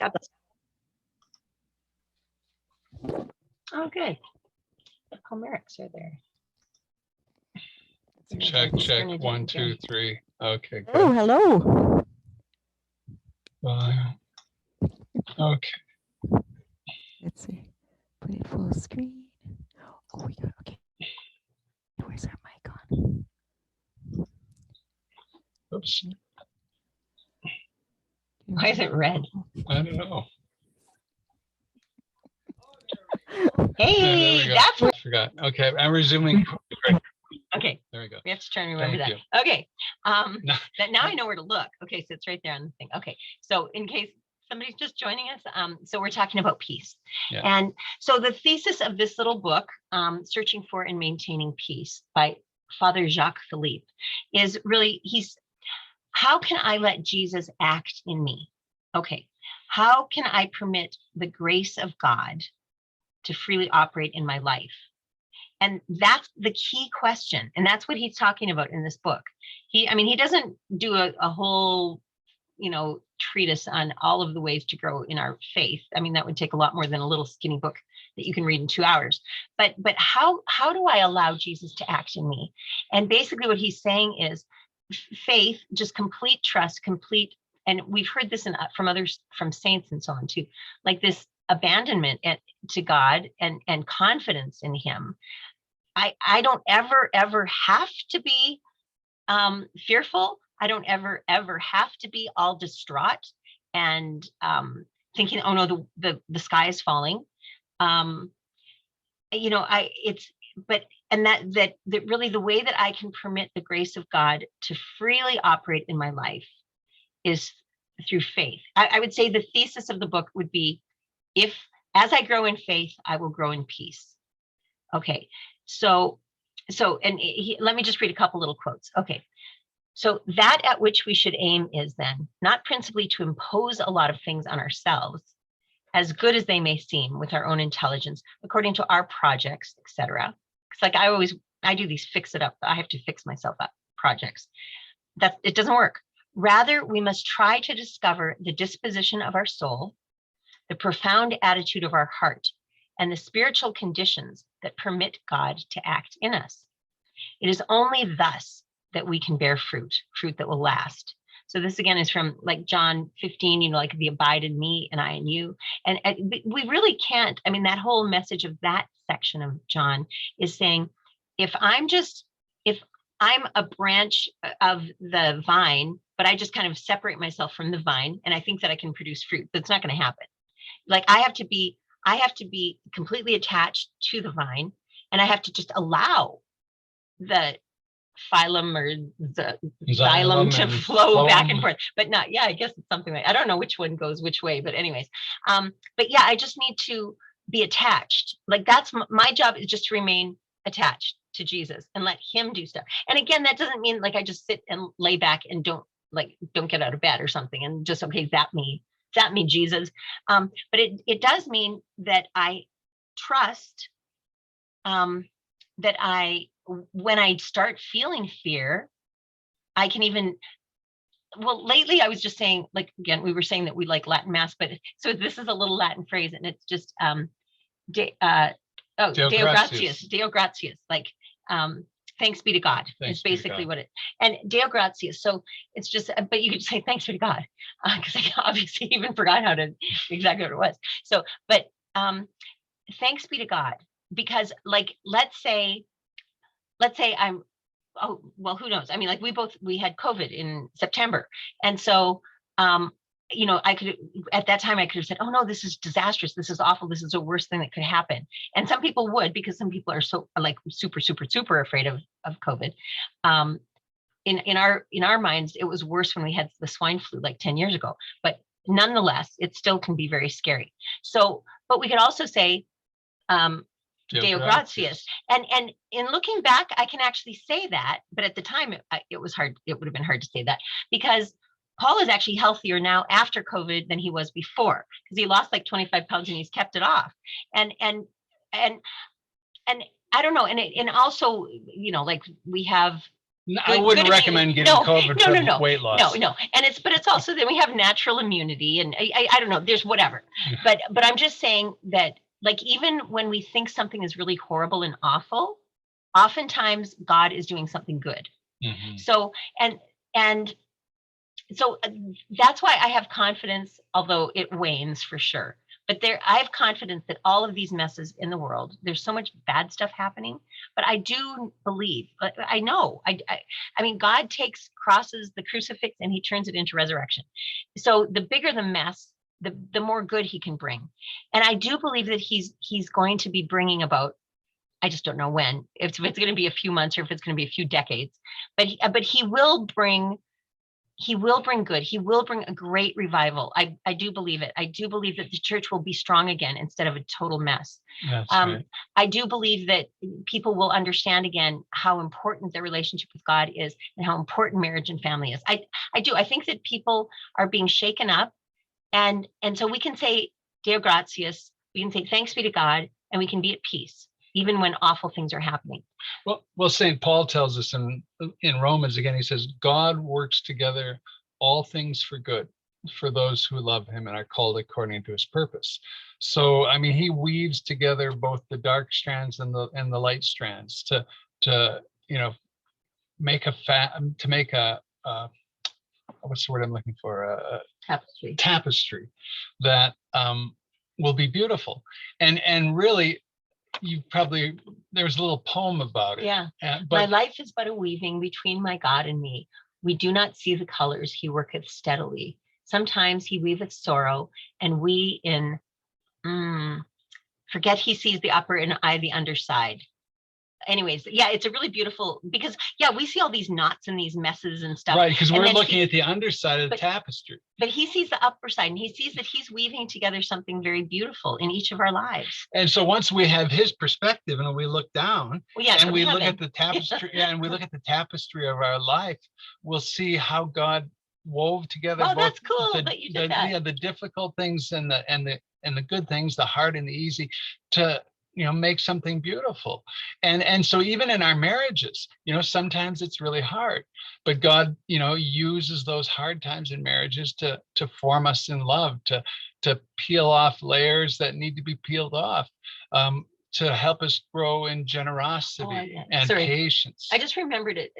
God bless. Oh, good. The Comerics are there. Check, 1, 2, 3. Okay, good. Oh, hello. Okay. Let's see. Put it full screen. Oh, we got, okay. Where's our mic on? Oops. Why is it red? I don't know. Hey, that's what I forgot. Okay, I'm resuming. Okay. There we go. We have to try and remember Thank that. Okay. That now I know where to look. Okay, so it's right there on the thing. Okay. So in case somebody's just joining us, so we're talking about peace. Yeah. And so the thesis of this little book, Searching for and Maintaining Peace by Father Jacques Philippe, is really, how can I let Jesus act in me? Okay. How can I permit the grace of God to freely operate in my life? And that's the key question. And that's what he's talking about in this book. He doesn't do a whole, treatise on all of the ways to grow in our faith. I mean, that would take a lot more than a little skinny book that you can read in 2 hours. But how do I allow Jesus to act in me? And basically what he's saying is faith, just complete trust, and we've heard this from others, from saints and so on too, like this abandonment to God and confidence in him. I don't ever have to be fearful. I don't ever have to be all distraught and thinking, oh no, the sky is falling. That really the way that I can permit the grace of God to freely operate in my life is through faith. I would say the thesis of the book would be, if as I grow in faith, I will grow in peace. Okay, so let me just read a couple little quotes. Okay, so that at which we should aim is then not principally to impose a lot of things on ourselves, as good as they may seem with our own intelligence, according to our projects, etc. It's like I do these fix it up, I have to fix myself up projects. It doesn't work. Rather, we must try to discover the disposition of our soul, the profound attitude of our heart, and the spiritual conditions that permit God to act in us. It is only thus that we can bear fruit that will last. So this again is from like John 15, like the abide in me and I in you. And we really can't, that whole message of that section of John is saying, if I'm a branch of the vine, but I just kind of separate myself from the vine and I think that I can produce fruit, that's not going to happen. Like I have to be completely attached to the vine, and I have to just allow the phylum or the xylem to flow back and forth, but not, I guess it's something like, I don't know which one goes which way, but anyways, but yeah, I just need to be attached. Like that's my job, is just to remain attached to Jesus and let him do stuff. And again, that doesn't mean like I just sit and lay back and don't get out of bed or something and just, okay, zap me Jesus. But it does mean that I trust, that when I start feeling fear, I can even, lately I was just saying, like, again, we were saying that we like Latin mass, but so this is a little Latin phrase and it's just, Deo gratias, like, thanks be to God. It's basically what it, and Deo gratias. So it's just, but you could say thanks be to God, because I obviously even forgot exactly what it was. So, but thanks be to God, because like, let's say I'm, oh, well, who knows? Like we had COVID in September. And so, I could, at that time I could have said, oh no, this is disastrous. This is awful. This is the worst thing that could happen. And some people would, because some people are so like super, super, super afraid of COVID. In our minds, it was worse when we had the swine flu like 10 years ago, but nonetheless, it still can be very scary. So, but we could also say, Deo gratias. And in looking back, I can actually say that, but at the time it was hard. It would have been hard to say that, because Paul is actually healthier now after COVID than he was before, because he lost like 25 pounds and he's kept it off. And I don't know. And also, like we have I wouldn't recommend getting COVID for weight loss. No. And it's also then we have natural immunity, and I don't know, there's whatever. But I'm just saying that, like, even when we think something is really horrible and awful, oftentimes God is doing something good. Mhm. So, and so that's why I have confidence, although it wanes for sure. But I have confidence that all of these messes in the world, there's so much bad stuff happening, but I do believe, I know, I mean, God takes crosses, the crucifix, and he turns it into resurrection. So the bigger the mess, the more good he can bring. And I do believe that he's going to be bringing about, I just don't know when, if it's going to be a few months or if it's going to be a few decades, but he will bring good. He will bring a great revival. I do believe it. I do believe that the church will be strong again instead of a total mess. That's right. I do believe that people will understand again how important their relationship with God is and how important marriage and family is. I do. I think that people are being shaken up, and so we can say Deo gratias. We can say thanks be to God, and we can be at peace even when awful things are happening. Well, St. Paul tells us in Romans again, he says, God works together all things for good for those who love him and are called according to his purpose. So, I mean, he weaves together both the dark strands and the light strands to make a what's the word I'm looking for? A tapestry that will be beautiful. And really, there's a little poem about it. Yeah. My life is but a weaving between my God and me. We do not see the colors he worketh steadily. Sometimes he weaveth sorrow, and we in forget he sees the upper and I the underside. Anyways, yeah, it's a really beautiful, because we see all these knots and these messes and stuff. Right, because we're looking at the underside of the tapestry. But he sees the upper side, and he sees that he's weaving together something very beautiful in each of our lives. And so once we have his perspective and we look down, and we look at the tapestry, and we look at the tapestry of our life, we'll see how God wove together. Oh, that's cool that you did that. Yeah, the difficult things and the good things, the hard and the easy, to make something beautiful. And so even in our marriages, sometimes it's really hard, but God, uses those hard times in marriages to form us in love, to peel off layers that need to be peeled off, to help us grow in generosity and patience. I just remembered it.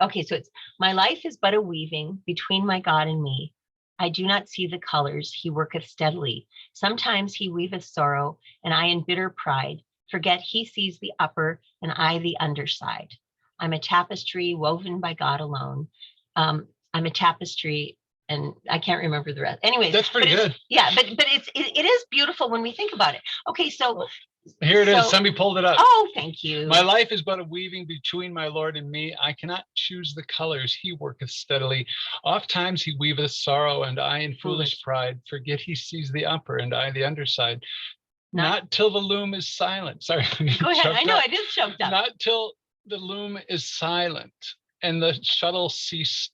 Okay, so it's, my life is but a weaving between my God and me. I do not see the colors he worketh steadily. Sometimes he weaveth sorrow, and I in bitter pride forget he sees the upper and I the underside. I'm a tapestry woven by God alone. I'm a tapestry, and I can't remember the rest. Anyways, that's pretty good. Yeah, but it is beautiful when we think about it. Okay, so here it is. Somebody pulled it up. Oh, thank you. My life is but a weaving between my Lord and me. I cannot choose the colors. He worketh steadily. Oft times he weaveth sorrow, and I in foolish pride forget he sees the upper and I the underside. Not till the loom is silent. Sorry. Go ahead. I know I did choked up. Not till the loom is silent and the shuttles cease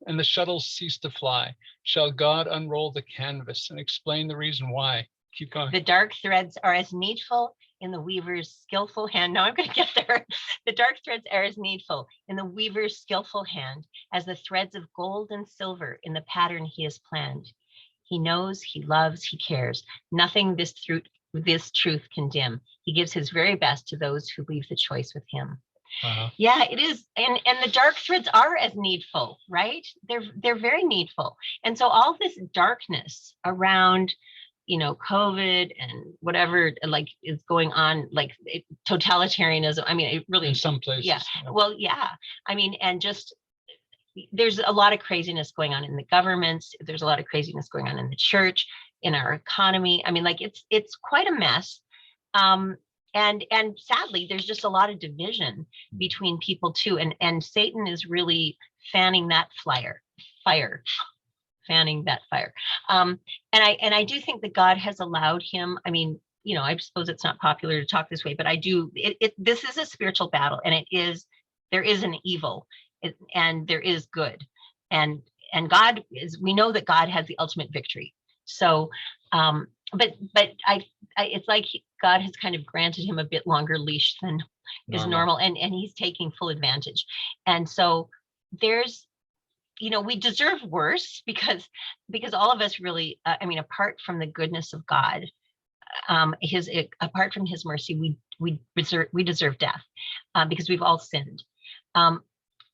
to fly, shall God unroll the canvas and explain the reason why. Keep going. The dark threads are as needful in the weaver's skillful hand. Now I'm going to get there. The dark threads are as needful in the weaver's skillful hand as the threads of gold and silver in the pattern he has planned. He knows, he loves, he cares. Nothing this truth can dim. He gives his very best to those who leave the choice with him. Yeah, it is. And the dark threads are as needful, right? They're very needful. And so all this darkness around, COVID and whatever is going on, totalitarianism. I mean, it really, in some places. Yeah. Well, yeah. I mean, and just, there's a lot of craziness going on in the governments. There's a lot of craziness going on in the church, in our economy. I mean, it's quite a mess. And sadly, there's just a lot of division between people too. And Satan is really fanning that fire. And I do think that God has allowed him. I mean, I suppose it's not popular to talk this way, but I do. This is a spiritual battle, and there is an evil, and there is good, and God is. We know that God has the ultimate victory. So, but it's like God has kind of granted him a bit longer leash than is normal, and he's taking full advantage. And so there's, we deserve worse because all of us really, I mean, apart from the goodness of God, apart from his mercy, we deserve death, because we've all sinned.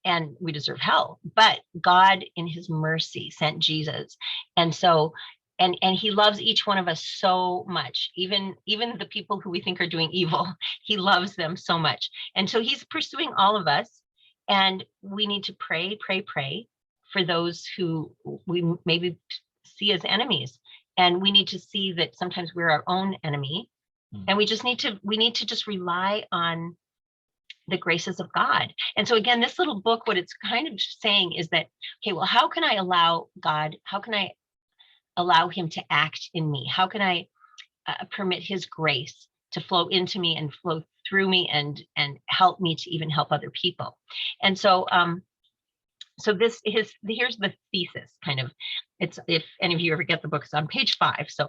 And we deserve hell, but God in his mercy sent Jesus. And so, and he loves each one of us so much, even the people who we think are doing evil, he loves them so much. And so he's pursuing all of us, and we need to pray for those who we maybe see as enemies. And we need to see that sometimes we're our own enemy. And we need to just rely on the graces of God. And so again, this little book, what it's kind of saying is that, okay, well, how can I allow God, how can I allow him to act in me? How can I permit his grace to flow into me and flow through me and help me to even help other people? And so, so here's the thesis kind of, it's, if any of you ever get the book, it's on page 5. So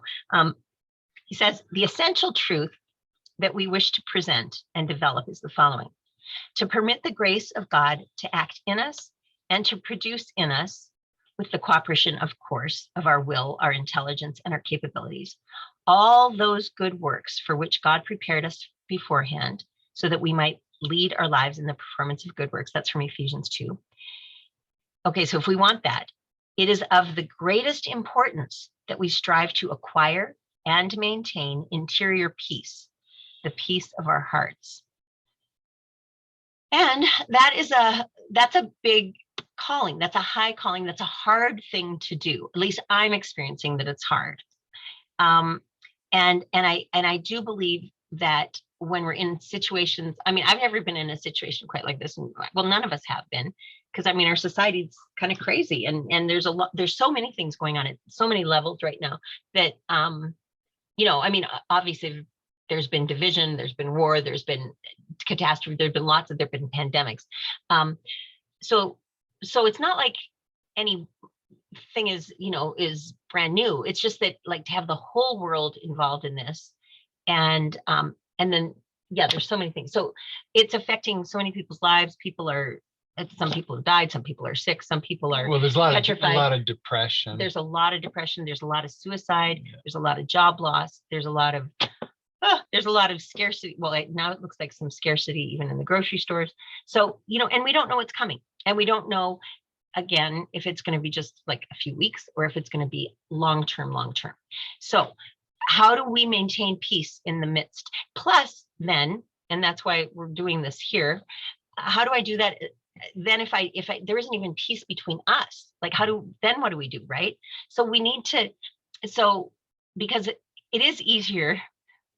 he says, the essential truth that we wish to present and develop is the following: to permit the grace of God to act in us and to produce in us, with the cooperation, of course, of our will, our intelligence, and our capabilities, all those good works for which God prepared us beforehand so that we might lead our lives in the performance of good works. That's from Ephesians 2. Okay, so if we want that, it is of the greatest importance that we strive to acquire and maintain interior peace, the peace of our hearts. And that's a big calling. That's a high calling. That's a hard thing to do. At least I'm experiencing that it's hard. And I do believe that when we're in situations, I mean, I've never been in a situation quite like this. And well, none of us have been, because I mean, our society's kind of crazy, and there's so many things going on at so many levels right now that, I mean, obviously there's been division, there's been war, there's been catastrophe, there've been pandemics. So it's not like anything is brand new. It's just that, like, to have the whole world involved in this, and then, yeah, there's so many things. So it's affecting so many people's lives. Some people have died, some people are sick, some people are there's petrified. a lot of depression. There's a lot of depression. There's a lot of suicide. Yeah. There's a lot of job loss. There's a lot of scarcity. Well, now it looks like some scarcity even in the grocery stores. So, and we don't know what's coming. And we don't know, again, if it's going to be just like a few weeks or if it's going to be long-term. So how do we maintain peace in the midst? Plus then, and that's why we're doing this here, how do I do that? Then if there isn't even peace between us, like what do we do, right? So we need to, because it is easier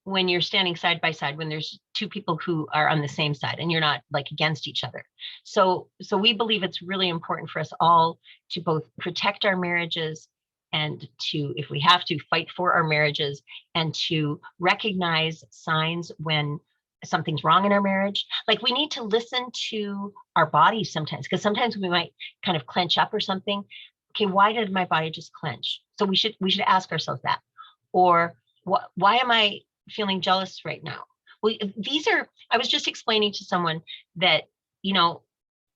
when you're standing side by side, when there's two people who are on the same side and you're not like against each other. So we believe it's really important for us all to both protect our marriages and to, if we have to, fight for our marriages, and to recognize signs when something's wrong in our marriage. Like, we need to listen to our bodies sometimes, because sometimes we might kind of clench up or something. Okay, why did my body just clench? So we should ask ourselves that. Or why am I feeling jealous right now? Well, I was just explaining to someone that,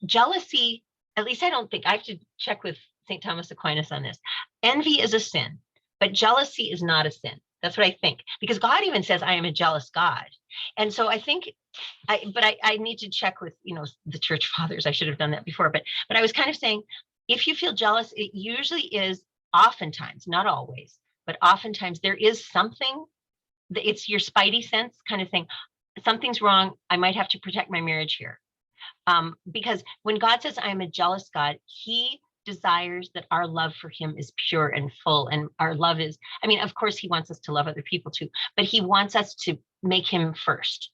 jealousy, at least I have to check with St. Thomas Aquinas on this. Envy is a sin, but jealousy is not a sin. That's what I think, because God even says, I am a jealous God. And so I think, I need to check with, the church fathers. I should have done that before, but I was kind of saying, if you feel jealous, it usually is oftentimes, not always, but oftentimes there is something that it's your spidey sense kind of thing. Something's wrong. I might have to protect my marriage here. Because when God says, I am a jealous God, he desires that our love for him is pure and full. And our love is, I mean, of course, he wants us to love other people too, but he wants us to make him first.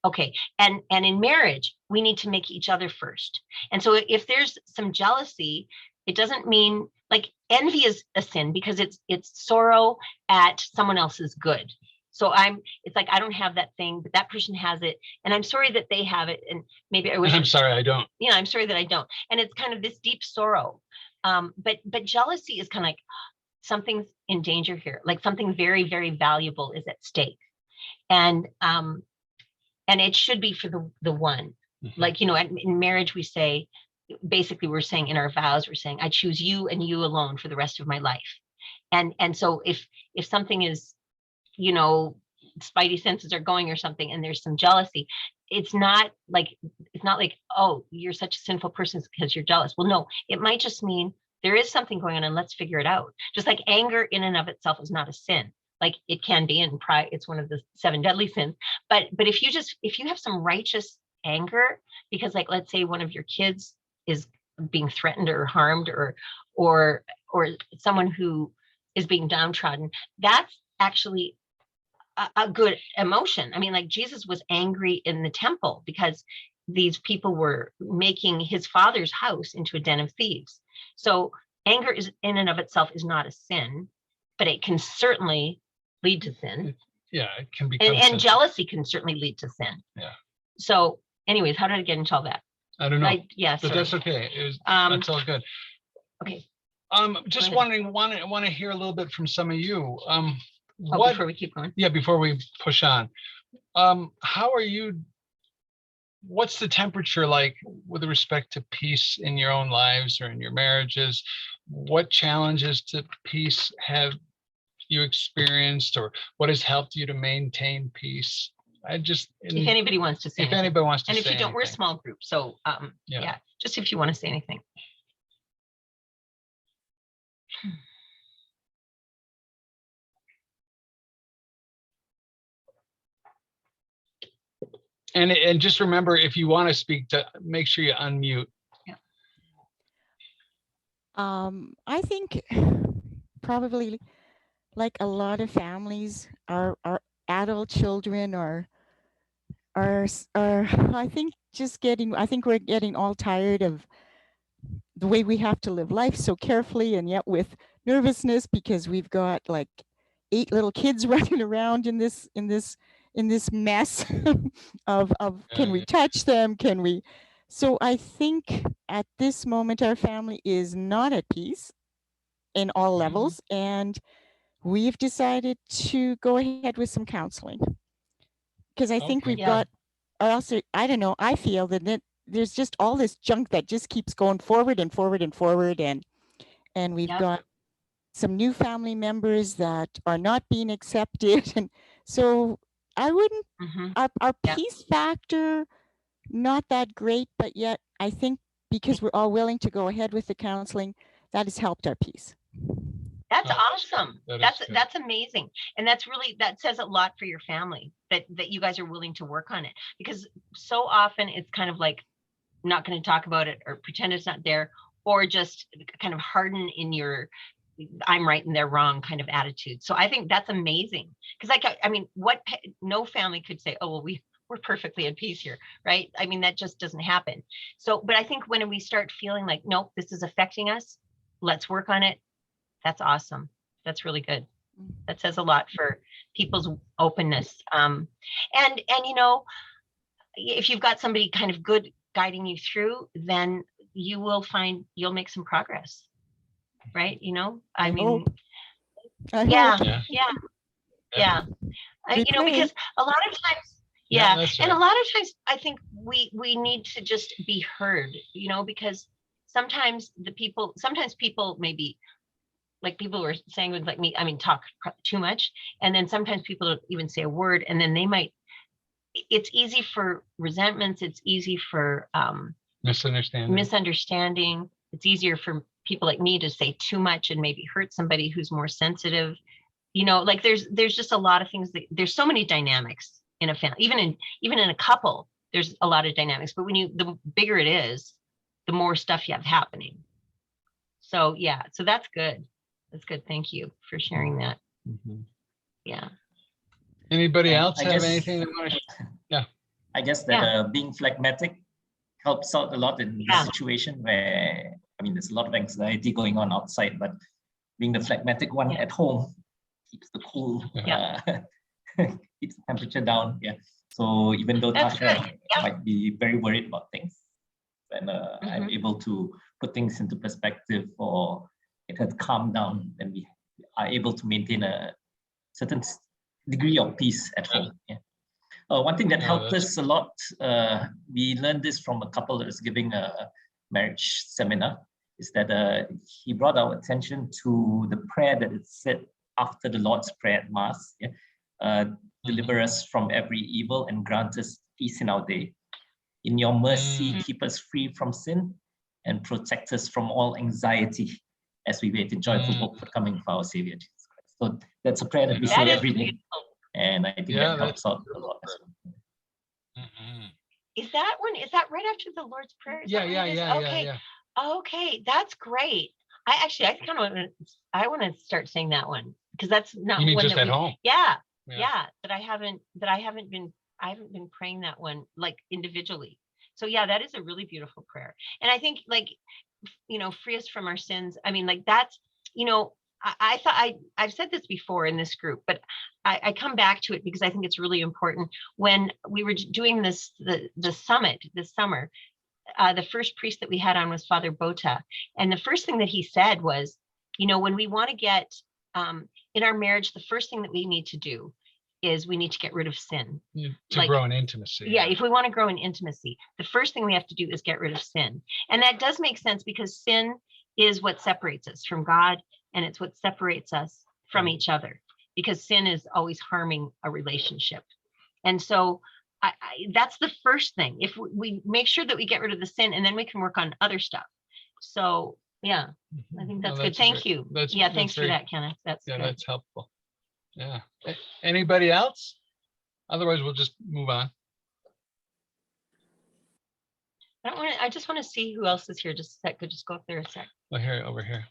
Okay. And in marriage, we need to make each other first. And so if there's some jealousy, it doesn't mean, like, envy is a sin because it's sorrow at someone else's good. So it's like, I don't have that thing, but that person has it. And I'm sorry that they have it. And maybe I wish. I'm sorry I don't. Yeah, I'm sorry that I don't. And it's kind of this deep sorrow. But jealousy is kind of like, something's in danger here. Like, something very, very valuable is at stake. And it should be for the one. Mm-hmm. Like, in marriage, we say, basically we're saying in our vows, we're saying, I choose you and you alone for the rest of my life. And so if something is, you know, spidey senses are going or something, and there's some jealousy, it's not like, oh, you're such a sinful person because you're jealous. Well, no, it might just mean there is something going on and let's figure it out. Just like anger in and of itself is not a sin. Like it can be in pride, it's one of the 7 deadly sins. But if you have some righteous anger, because like, let's say one of your kids is being threatened or harmed, or someone who is being downtrodden, that's actually a good emotion. I mean, like Jesus was angry in the temple because these people were making his father's house into a den of thieves. So anger is in and of itself is not a sin, but it can certainly lead to sin. Yeah, it can become and sensitive. jealousy can certainly lead to sin. Yeah. So anyways, how did I get into all that? I don't know. Yeah, but sorry. that's okay. That's all good. Okay. Just wondering, want to hear a little bit from some of you. Before we keep going. Yeah, before we push on. How are you? What's the temperature like with respect to peace in your own lives or in your marriages? What challenges to peace have you experienced, or what has helped you to maintain peace? If anybody wants to say if anything. anybody wants to and say if you don't, we're a anything. small group, so yeah, just if you want to say anything. And just remember, if you want to speak, to make sure you unmute. I think probably like a lot of families, our adult children are I think we're getting all tired of the way we have to live life so carefully, and yet with nervousness because we've got like 8 little kids running around in this mess of can we touch them? Can we? So I think at this moment our family is not at peace in all levels, and we've decided to go ahead with some counseling because I think we've got, or else I don't know, I feel that there's just all this junk that just keeps going forward and forward and forward, and we've got some new family members that are not being accepted, and so I wouldn't, our peace factor not that great, but yet I think because we're all willing to go ahead with the counseling, that has helped our peace. That's awesome. That's amazing. And that says a lot for your family, that you guys are willing to work on it, because so often it's kind of like not going to talk about it or pretend it's not there, or just kind of harden in your I'm right and they're wrong kind of attitude. So I think that's amazing, because I mean, no family could say, oh, well, we're perfectly at peace here, right? I mean, that just doesn't happen. So, but I think when we start feeling like, nope, this is affecting us, let's work on it. That's awesome. That's really good. That says a lot for people's openness. And you know, if you've got somebody kind of good guiding you through, then you'll make some progress, right? You know, I mean, yeah. You know, because a lot of times, and a lot of times I think we need to just be heard, you know, because sometimes people maybe, like people were saying with like me, I mean, talk too much. And then sometimes people don't even say a word, and then it's easy for resentments. It's easy for misunderstanding. It's easier for people like me to say too much and maybe hurt somebody who's more sensitive. You know, like there's just a lot of things there's so many dynamics in a family, even in a couple, there's a lot of dynamics, but the bigger it is, the more stuff you have happening. So yeah, so that's good. That's good. Thank you for sharing that. Yeah. Anybody else have anything they want to share? I guess that being phlegmatic helps out a lot in this situation where, I mean, there's a lot of anxiety going on outside, but being the phlegmatic one at home keeps the cool, keeps the temperature down. Yeah. So even though Tasha might be very worried about things, and I'm able to put things into perspective, or it has calmed down, and we are able to maintain a certain degree of peace at home. Yeah. One thing that helped us a lot, we learned this from a couple that was giving a marriage seminar, is that he brought our attention to the prayer that is said after the Lord's Prayer at Mass. Yeah? Deliver us from every evil and grant us peace in our day. In your mercy, keep us free from sin and protect us from all anxiety as we wait in joyful hope for the coming of our Savior Jesus Christ. So that's a prayer that we say every day. And I think that helps out a lot as well. Is that right after the Lord's Prayer? Yeah. Okay, that's great. I kind of want to start saying that one, because that's not you mean one just that at home. Yeah, that I haven't been praying that one like individually. So yeah, that is a really beautiful prayer. And I think, like, free us from our sins. I mean, like, that's, I thought I've said this before in this group, but I come back to it because I think it's really important. When we were doing the summit this summer, the first priest that we had on was Father Bota. And the first thing that he said was, when we want to get in our marriage, the first thing that we need to do is we need to get rid of sin. To grow in intimacy. Yeah, if we want to grow in intimacy, the first thing we have to do is get rid of sin. And that does make sense, because sin is what separates us from God, and it's what separates us from each other, because sin is always harming a relationship. And so that's the first thing. If we make sure that we get rid of the sin, and then we can work on other stuff. So yeah, I think that's good. Thank you. Thanks for that, Kenneth. That's helpful. Yeah. Anybody else? Otherwise, we'll just move on. I just want to see who else is here. Just a sec. Could just go up there a sec. Over here.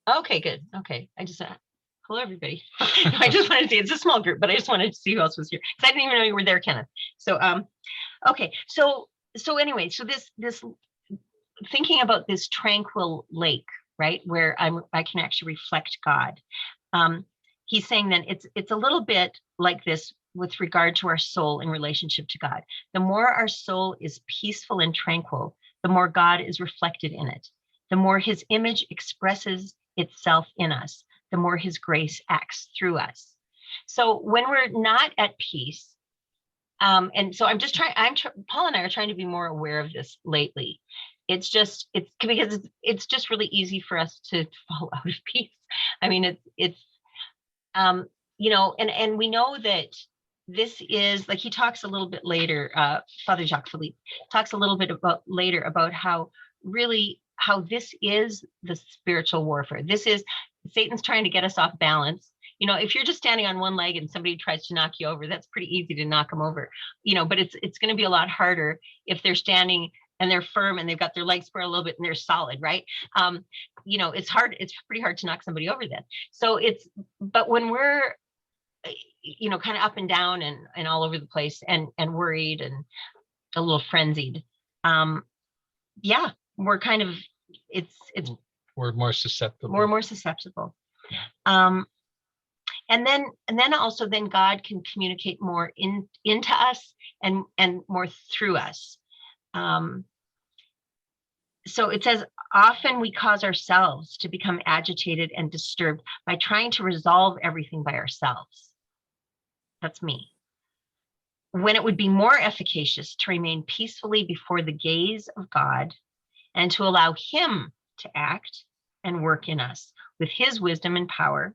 Okay, good. Okay. Hello, everybody. I just wanted to see, it's a small group, but I just wanted to see who else was here, because I didn't even know you were there, Kenneth. So, okay. So anyway, so this thinking about this tranquil lake, right, where I can actually reflect God. He's saying that it's a little bit like this with regard to our soul in relationship to God. The more our soul is peaceful and tranquil, the more God is reflected in it. The more his image expresses itself in us, the more his grace acts through us. So when we're not at peace, and so Paul and I are trying to be more aware of this lately. It's because it's just really easy for us to fall out of peace. I mean, and we know that this is, like, he talks a little bit later, Father Jacques Philippe talks a little bit about how this is the spiritual warfare. This is Satan's trying to get us off balance. If you're just standing on one leg and somebody tries to knock you over, that's pretty easy to knock them over, but it's going to be a lot harder if they're standing and they're firm and they've got their legs spread a little bit and they're solid, right? It's hard. It's pretty hard to knock somebody over then. So but when we're, kind of up and down and all over the place and worried and a little frenzied, we're kind of, we're more susceptible. We're more susceptible. And then also God can communicate more into us and more through us. So it says, often we cause ourselves to become agitated and disturbed by trying to resolve everything by ourselves. That's me. When it would be more efficacious to remain peacefully before the gaze of God and to allow him to act and work in us with his wisdom and power,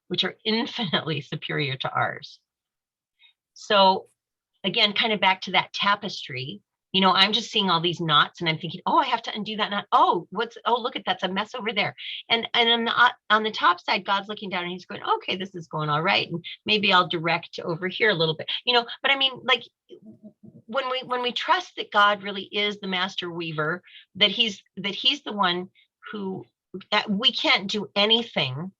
which are infinitely superior to ours. So again, kind of back to that tapestry, I'm just seeing all these knots and I'm thinking, oh, I have to undo that knot. Oh, look at that's a mess over there. And on the top side, God's looking down and he's going, okay, this is going all right. And maybe I'll direct over here a little bit, but I mean, like, when we trust that God really is the master weaver, that he's the one who, that we can't do anything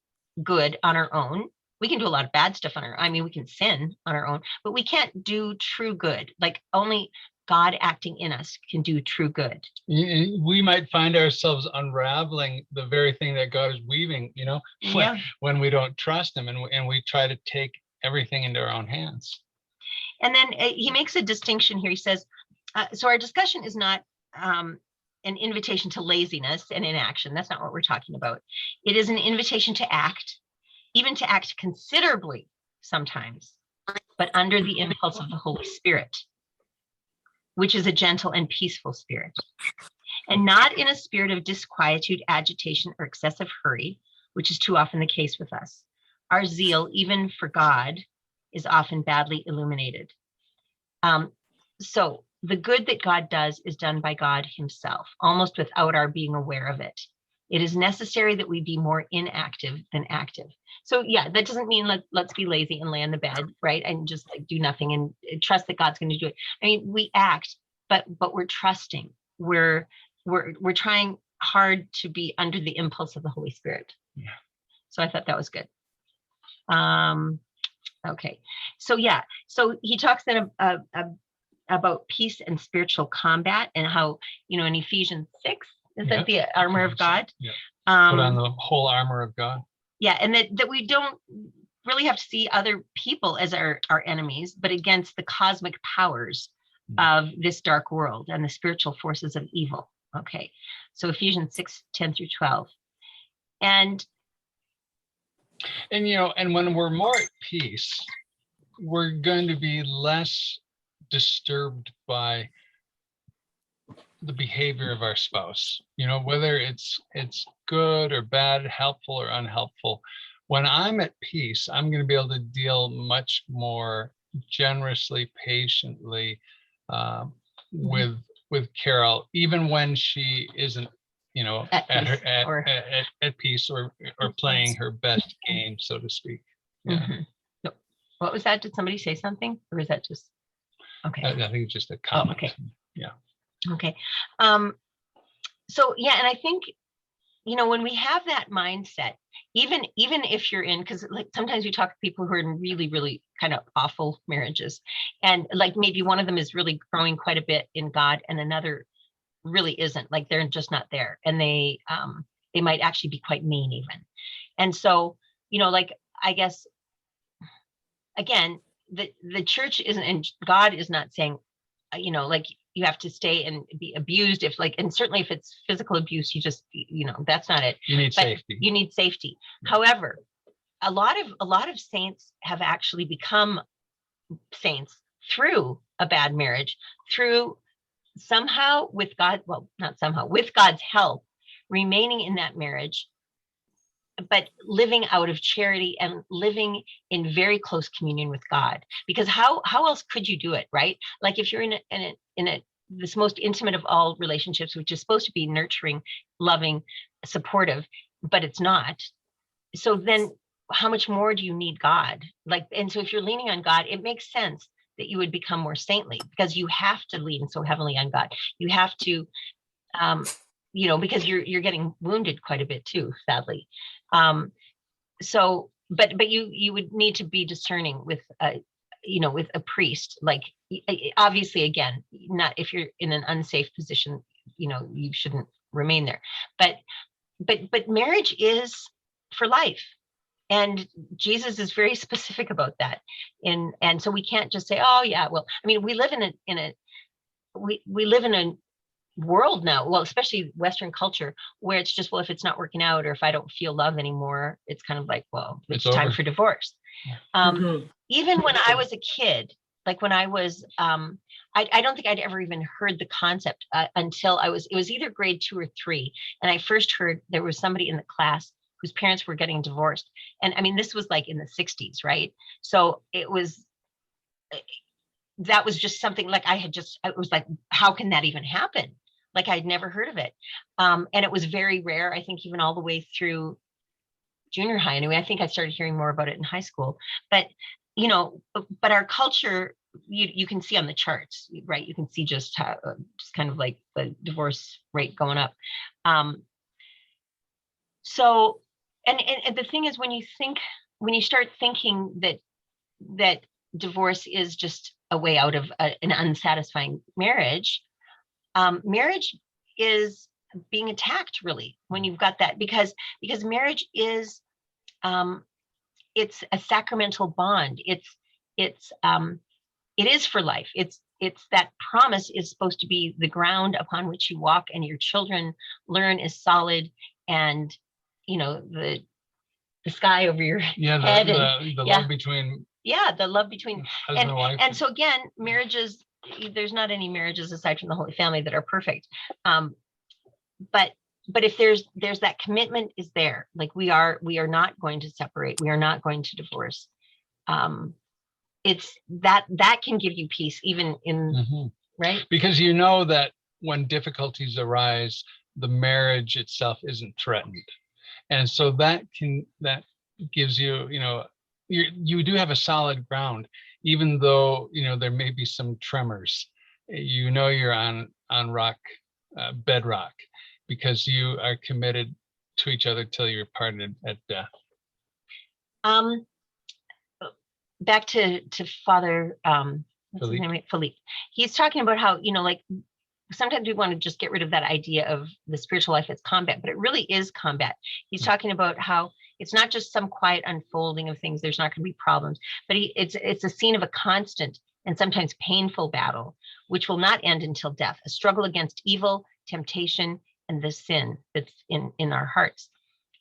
good on our own. We can do a lot of bad stuff we can sin on our own, but we can't do true good. Like, only God acting in us can do true good. We might find ourselves unraveling the very thing that God is weaving, when we don't trust him and we try to take everything into our own hands. And then he makes a distinction here. He says, so our discussion is not an invitation to laziness and inaction. That's not what we're talking about. It is an invitation to act, even to act considerably sometimes, but under the impulse of the Holy Spirit, which is a gentle and peaceful spirit. and not in a spirit of disquietude, agitation, or excessive hurry, which is too often the case with us. Our zeal, even for God, is often badly illuminated. So the good that God does is done by God himself, almost without our being aware of it. It is necessary that we be more inactive than active. So yeah, that doesn't mean let's be lazy and lay on the bed, right? And just like do nothing and trust that God's going to do it. I mean, we act, but we're trusting. We're trying hard to be under the impulse of the Holy Spirit. Yeah. So I thought that was good. Okay. So yeah. So he talks then about peace and spiritual combat, and how, in Ephesians 6, is that the armor of God? Yeah. Put on the whole armor of God. Yeah, and that we don't really have to see other people as our enemies, but against the cosmic powers of this dark world and the spiritual forces of evil. Okay, so Ephesians 6:10-12. And when we're more at peace, we're going to be less disturbed by the behavior of our spouse, whether it's good or bad, helpful or unhelpful. When I'm at peace, I'm going to be able to deal much more generously, patiently with Carol, even when she isn't, at peace or playing her best game, so to speak. Yeah. Mm-hmm. What was that? Did somebody say something, or is that just okay? I think it's just a comment. Oh, okay. Yeah. Okay. So yeah, and I think, when we have that mindset, even if you're in, because like sometimes we talk to people who are in really, really kind of awful marriages, and like maybe one of them is really growing quite a bit in God and another really isn't, like they're just not there, and they might actually be quite mean even. And so, like, I guess, again, the church isn't, and God is not saying, like you have to stay and be abused if and certainly if it's physical abuse, you just, that's not it. You need safety. You need safety. However, a lot of saints have actually become saints through a bad marriage, through somehow with God's help, remaining in that marriage, but living out of charity and living in very close communion with God. Because how else could you do it, right? Like if you're in this most intimate of all relationships, which is supposed to be nurturing, loving, supportive, but it's not. So then how much more do you need God? And so if you're leaning on God, it makes sense that you would become more saintly, because you have to lean so heavily on God. You have to, because you're getting wounded quite a bit too, sadly. So, but you would need to be discerning with with a priest. Like, obviously, again, not if you're in an unsafe position, you shouldn't remain there. But marriage is for life. And Jesus is very specific about that. And so we can't just say, oh yeah, well, I mean, we live we live in a world now, well, especially Western culture, where it's just, well, if it's not working out, or if I don't feel love anymore, it's kind of like, well, it's time for divorce. Even when I was a kid, like when I was, I don't think I'd ever even heard the concept until it was either grade 2 or 3. And I first heard there was somebody in the class whose parents were getting divorced. And I mean, this was like in the 60s, right? So that was just something like I was like, how can that even happen? Like I'd never heard of it. And it was very rare, I think even all the way through junior high. Anyway, I think I started hearing more about it in high school. But, but our culture, you can see on the charts, right? You can see just how, just kind of like the divorce rate going up. So, and the thing is, when you start thinking that divorce is just a way out of an unsatisfying marriage, marriage is being attacked, really, when you've got that, because marriage is, it's a sacramental bond. It is for life. It's that promise is supposed to be the ground upon which you walk and your children learn is solid, and the sky over your head, the love between the love between husband and wife. And so again, marriages, there's not any marriages aside from the Holy Family that are perfect. but if there's that commitment is there, like we are not going to separate, we are not going to divorce. It's that can give you peace even in right, because you know that when difficulties arise, the marriage itself isn't threatened, and so that gives you, you do have a solid ground, even though there may be some tremors. You're on rock, bedrock, because you are committed to each other till you're parted at death. Back to Father what's his name? Philippe. He's talking about how, like sometimes we want to just get rid of that idea of the spiritual life as combat, but it really is combat. He's talking about how it's not just some quiet unfolding of things. There's not going to be problems, but it's a scene of a constant and sometimes painful battle, which will not end until death, a struggle against evil, temptation, and the sin that's in our hearts.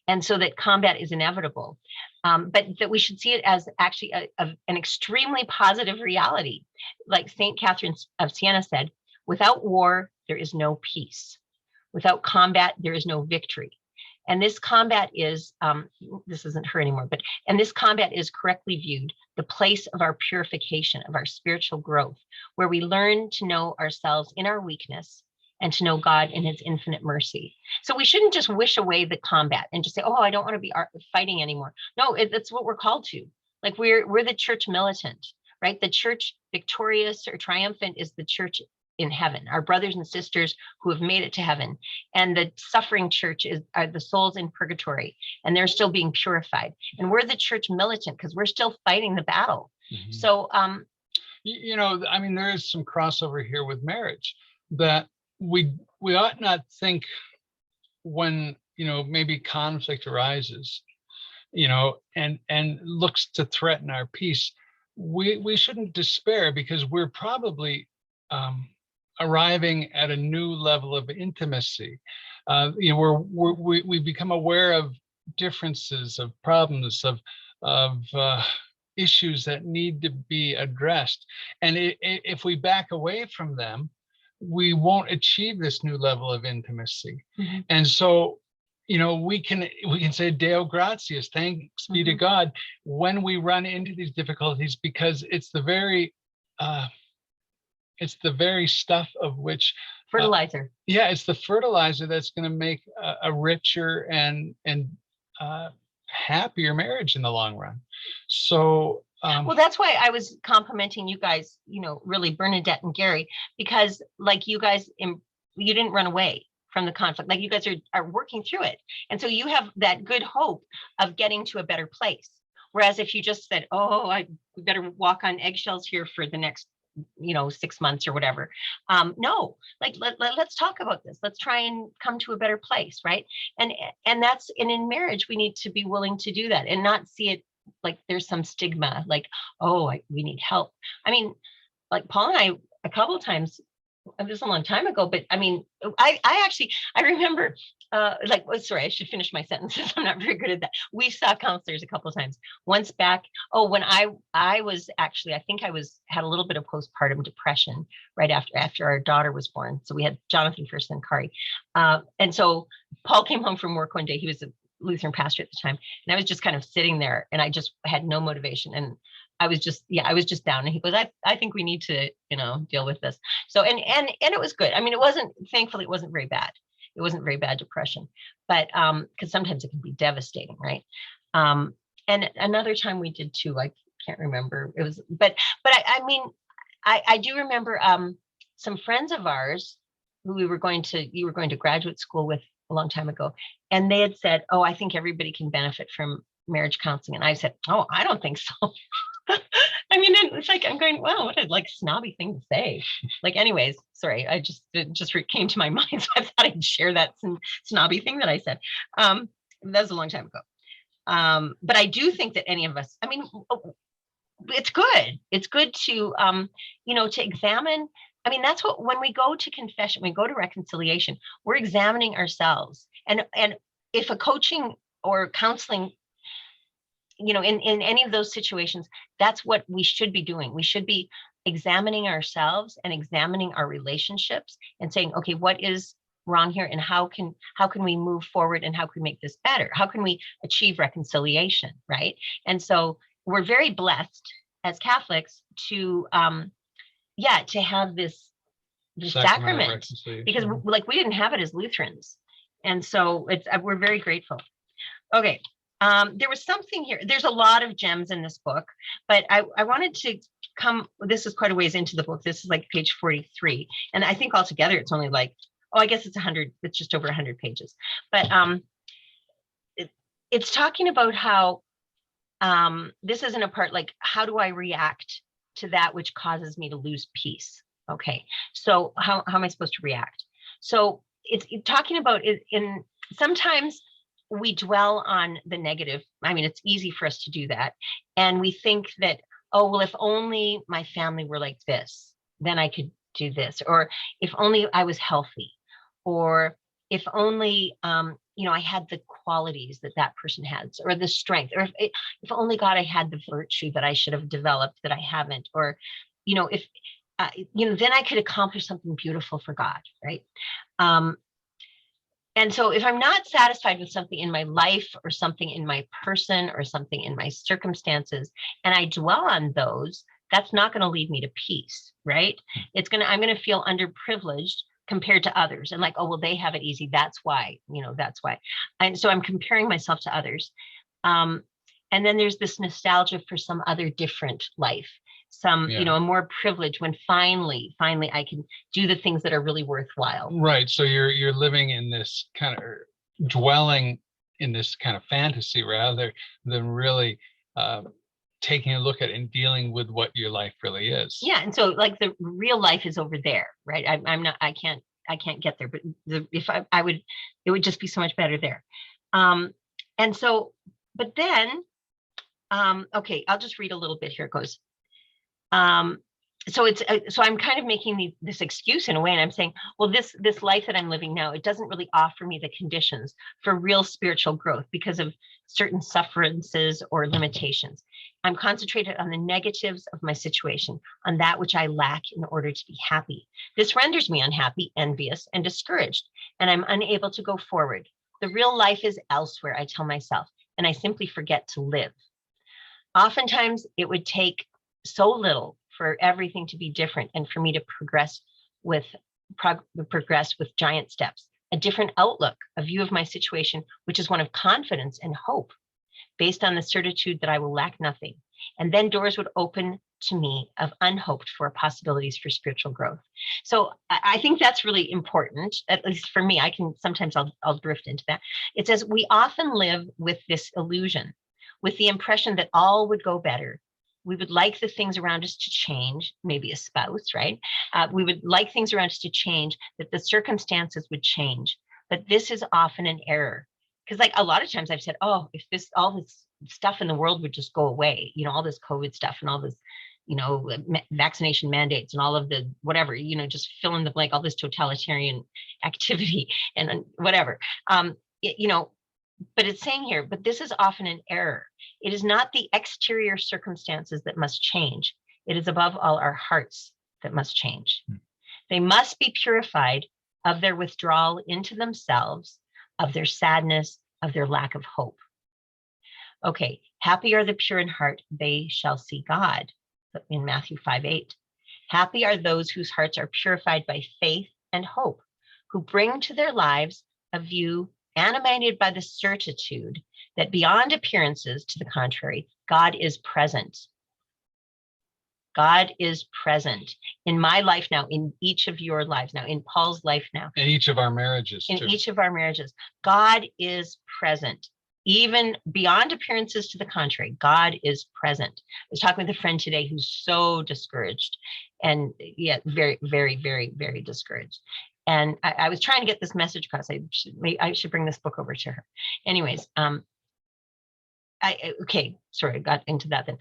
And so that combat is inevitable, but that we should see it as actually an extremely positive reality. Like St. Catherine of Siena said, without war, there is no peace. Without combat, there is no victory. And this combat is, this isn't her anymore, and this combat is correctly viewed, the place of our purification, of our spiritual growth, where we learn to know ourselves in our weakness and to know God in his infinite mercy. So we shouldn't just wish away the combat and just say, oh, I don't want to be fighting anymore. No, that's what we're called to. Like we're the church militant, right? The church victorious or triumphant is the church in heaven, our brothers and sisters who have made it to heaven. And the suffering church are the souls in purgatory, and they're still being purified. And we're the church militant because we're still fighting the battle. So, there is some crossover here with marriage, that we ought not think when, maybe conflict arises, and looks to threaten our peace, we shouldn't despair, because we're probably arriving at a new level of intimacy. We become aware of differences, of problems, of issues that need to be addressed. And if we back away from them, we won't achieve this new level of intimacy. And so, we can say Deo gratias, thanks be to God, when we run into these difficulties, because it's the very stuff of which fertilizer. It's the fertilizer that's going to make a richer and happier marriage in the long run. So well, that's why I was complimenting you guys, really Bernadette and Gary, because like you guys, you didn't run away from the conflict. Like you guys are working through it. And so you have that good hope of getting to a better place. Whereas if you just said, oh, we better walk on eggshells here for the next 6 months or whatever. No, like let's talk about this. Let's try and come to a better place, right? And in marriage, we need to be willing to do that and not see it like there's some stigma, like, oh, we need help. I mean, like Paul and I, a couple of times, it was a long time ago, but I mean, I remember, sorry, I should finish my sentences. I'm not very good at that. We saw counselors a couple of times. Once back, when I was actually, I think I had a little bit of postpartum depression right after our daughter was born. So we had Jonathan first, then Kari. And so Paul came home from work one day. He was a Lutheran pastor at the time. And I was just kind of sitting there and I just had no motivation. And I was just down. And he goes, I think we need to, deal with this. So, and it was good. I mean, thankfully, it wasn't very bad. It wasn't very bad depression, but, cause sometimes it can be devastating. Right. And another time we did too, I can't remember. It was, but I do remember, some friends of ours who you were going to graduate school with a long time ago. And they had said, oh, I think everybody can benefit from marriage counseling. And I said, oh, I don't think so. I mean, it's like, I'm going, wow, what a snobby thing to say. Like, anyways, sorry, it just came to my mind. So I thought I'd share that snobby thing that I said. That was a long time ago. But I do think that any of us, I mean, it's good. It's good to, to examine. I mean, that's what, when we go to confession, we go to reconciliation, we're examining ourselves. And if a coaching or counseling, in any of those situations, that's what we should be doing. We should be examining ourselves and examining our relationships and saying, okay, what is wrong here, and how can we move forward, and how can we make this better? How can we achieve reconciliation, right? And so we're very blessed as Catholics to to have this sacrament, because like we didn't have it as Lutherans, and so it's we're very grateful. Okay, there was something here. There's a lot of gems in this book, but I wanted to come. This is quite a ways into the book. This is like page 43, and I think altogether it's only like, oh, I guess it's 100. It's just over 100 pages, but it's talking about how this isn't a part like, how do I react to that which causes me to lose peace? Okay, so how am I supposed to react? So it's talking about it in sometimes we dwell on the negative. I mean, it's easy for us to do that. And we think that, oh, well, if only my family were like this, then I could do this. Or if only I was healthy, or if only, I had the qualities that that person has, or the strength, or if only God, I had the virtue that I should have developed that I haven't, or, if, then I could accomplish something beautiful for God, right? And so if I'm not satisfied with something in my life, or something in my person, or something in my circumstances, and I dwell on those, that's not going to lead me to peace, right? I'm going to feel underprivileged compared to others, and like, oh, well, they have it easy. That's why, that's why. And so I'm comparing myself to others. And then there's this nostalgia for some other different life, some, a more privilege, when finally I can do the things that are really worthwhile. Right. So you're living in this kind of, dwelling in this kind of fantasy rather than really taking a look at and dealing with what your life really is. Yeah. And so like the real life is over there, right? I can't get there, but if I would, it would just be so much better there. And so, but then, okay, I'll just read a little bit. Here it goes. So I'm kind of making this excuse in a way, and I'm saying, well, this life that I'm living now, it doesn't really offer me the conditions for real spiritual growth because of certain sufferances or limitations. I'm concentrated on the negatives of my situation, on that which I lack in order to be happy. This renders me unhappy, envious, and discouraged, and I'm unable to go forward. The real life is elsewhere, I tell myself, and I simply forget to live. Oftentimes, it would take so little for everything to be different, and for me to progress with giant steps, a different outlook, a view of my situation, which is one of confidence and hope, based on the certitude that I will lack nothing. And then doors would open to me of unhoped for possibilities for spiritual growth. So I think that's really important, at least for me. Sometimes I'll drift into that. It says we often live with this illusion, with the impression that all would go better. We would like the things around us to change, maybe a spouse, right? We would like things around us to change, that the circumstances would change. But this is often an error. Because like a lot of times I've said, oh, if all this stuff in the world would just go away, all this COVID stuff and all this, vaccination mandates and all of the whatever, just fill in the blank, all this totalitarian activity and whatever, but it's saying here, but this is often an error. It is not the exterior circumstances that must change. It is above all our hearts that must change. They must be purified of their withdrawal into themselves, of their sadness, of their lack of hope. Okay, happy are the pure in heart, they shall see God, in Matthew 5:8. Happy are those whose hearts are purified by faith and hope, who bring to their lives a view animated by the certitude that beyond appearances to the contrary, God is present. God is present in my life now, in each of your lives now, in Paul's life now. In each of our marriages. In each of our marriages. God is present. Even beyond appearances to the contrary, God is present. I was talking with a friend today who's so discouraged, and very, very, very, very discouraged. And I was trying to get this message across. I should bring this book over to her. Anyways, I got into that then.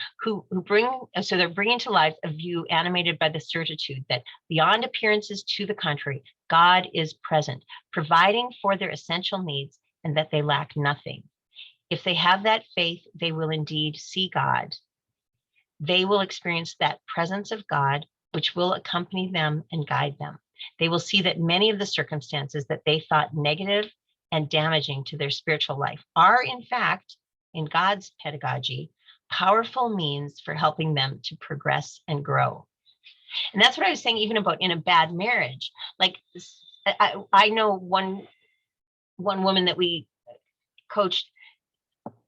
So they're bringing to life a view animated by the certitude that beyond appearances to the contrary, God is present, providing for their essential needs, and that they lack nothing. If they have that faith, they will indeed see God. They will experience that presence of God, which will accompany them and guide them. they will see that many of the circumstances that they thought negative and damaging to their spiritual life are, in fact, in God's pedagogy, powerful means for helping them to progress and grow. And that's what I was saying, even about in a bad marriage. Like, I know one woman that we coached,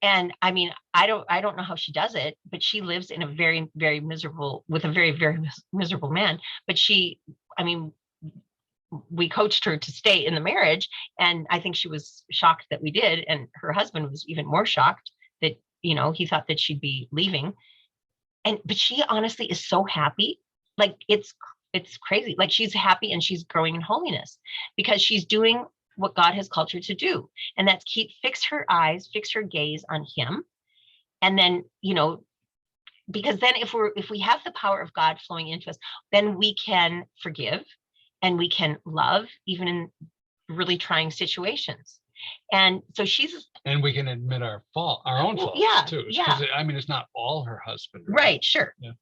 and I mean, I don't know how she does it, but she lives in a very, very miserable, with a very, very miserable man. But I mean, we coached her to stay in the marriage, and I think she was shocked that we did, and her husband was even more shocked that, you know, he thought that she'd be leaving. But she honestly is so happy. Like, it's crazy. Like, she's happy and she's growing in holiness because she's doing what God has called her to do. And that's fix her gaze on him. And then, you know, because then if we have the power of God flowing into us, then we can forgive and we can love even in really trying situations. And so and we can admit our own faults too. Yeah. I mean, it's not all her husband. Right. Sure. Yeah.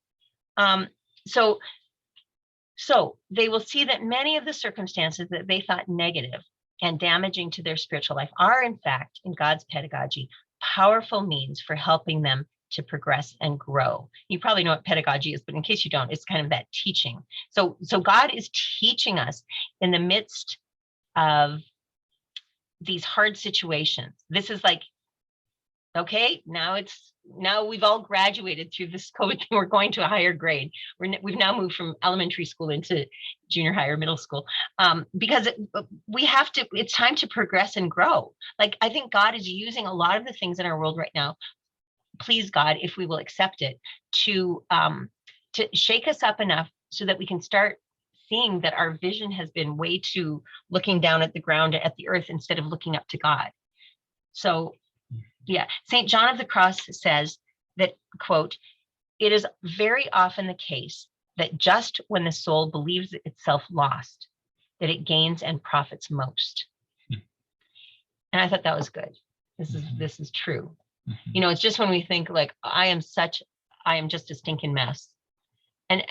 So they will see that many of the circumstances that they thought negative and damaging to their spiritual life are, in fact, in God's pedagogy, powerful means for helping them to progress and grow. You probably know what pedagogy is, but in case you don't, it's kind of that teaching. So God is teaching us in the midst of these hard situations. This is like, okay, now we've all graduated through this COVID thing. We're going to a higher grade. We've now moved from elementary school into junior high or middle school, because it's time to progress and grow. Like, I think God is using a lot of the things in our world right now, please God, if we will accept it, to shake us up enough so that we can start seeing that our vision has been way too looking down at the ground, at the earth, instead of looking up to God. So yeah, St. John of the Cross says that, quote, "It is very often the case that just when the soul believes itself lost, that it gains and profits most." And I thought that was good. This is true. You know, it's just when we think like, I am just a stinking mess. And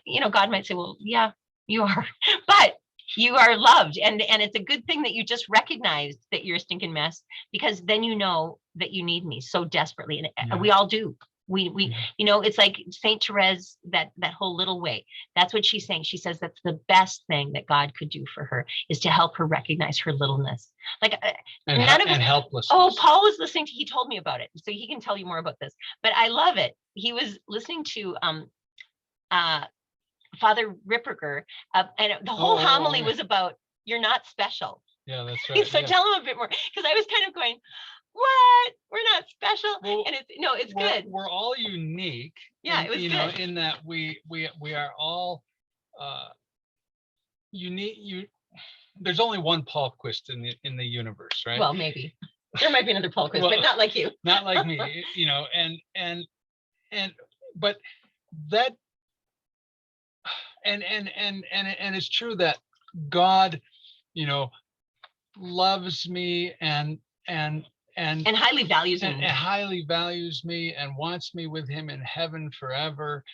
you know, God might say, well, yeah, you are, but you are loved. And it's a good thing that you just recognized that you're a stinking mess, because then you know that you need me so desperately. And we all do. We you know, it's like Saint Therese, that whole little way. That's what she's saying. She says that's the best thing that God could do for her, is to help her recognize her littleness. Like, and helplessness. Oh, Paul was listening he told me about it, so he can tell you more about this. But I love it. He was listening to Father Ripperger, and the whole homily was about, you're not special. Yeah, that's right. So tell him a bit more, because I was kind of going, what? We're not special. Well, and it's good. We're all unique. Yeah, it was you good. know, in that we are all unique. There's only one Paul Quist in the universe, right? Well, maybe there might be another Paul Quist, but not like you. Not like me, you know, but that and it's true that God, you know, loves me and highly values me. And highly values me and wants me with him in heaven forever,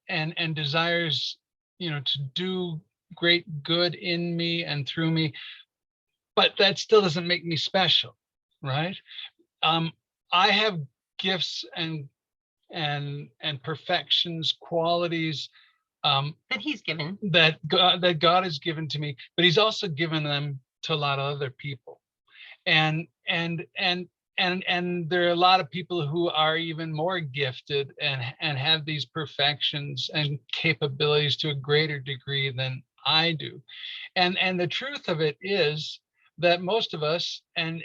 and desires, you know, to do great good in me and through me. But that still doesn't make me special, right? I have gifts and perfections, qualities that he's given, that God has given to me, but he's also given them to a lot of other people. And there are a lot of people who are even more gifted and have these perfections and capabilities to a greater degree than I do. And the truth of it is that most of us, and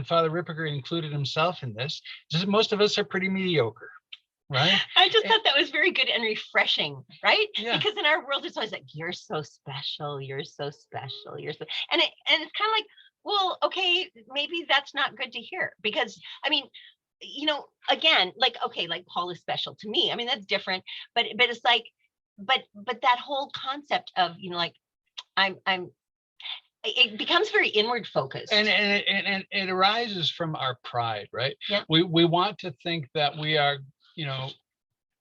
Father Ripperger included himself in this, just most of us are pretty mediocre. Right. I just thought that was very good and refreshing, right? Yeah. Because in our world, it's always like, you're so special, you're so special, you're so, and it's kind of like, well, okay, maybe that's not good to hear, because I mean, you know, again, like, okay, like Paul is special to me. I mean, that's different, but it's like, but that whole concept of, you know, like, it becomes very inward focused, and it arises from our pride, right? Yeah. We want to think that we are, you know,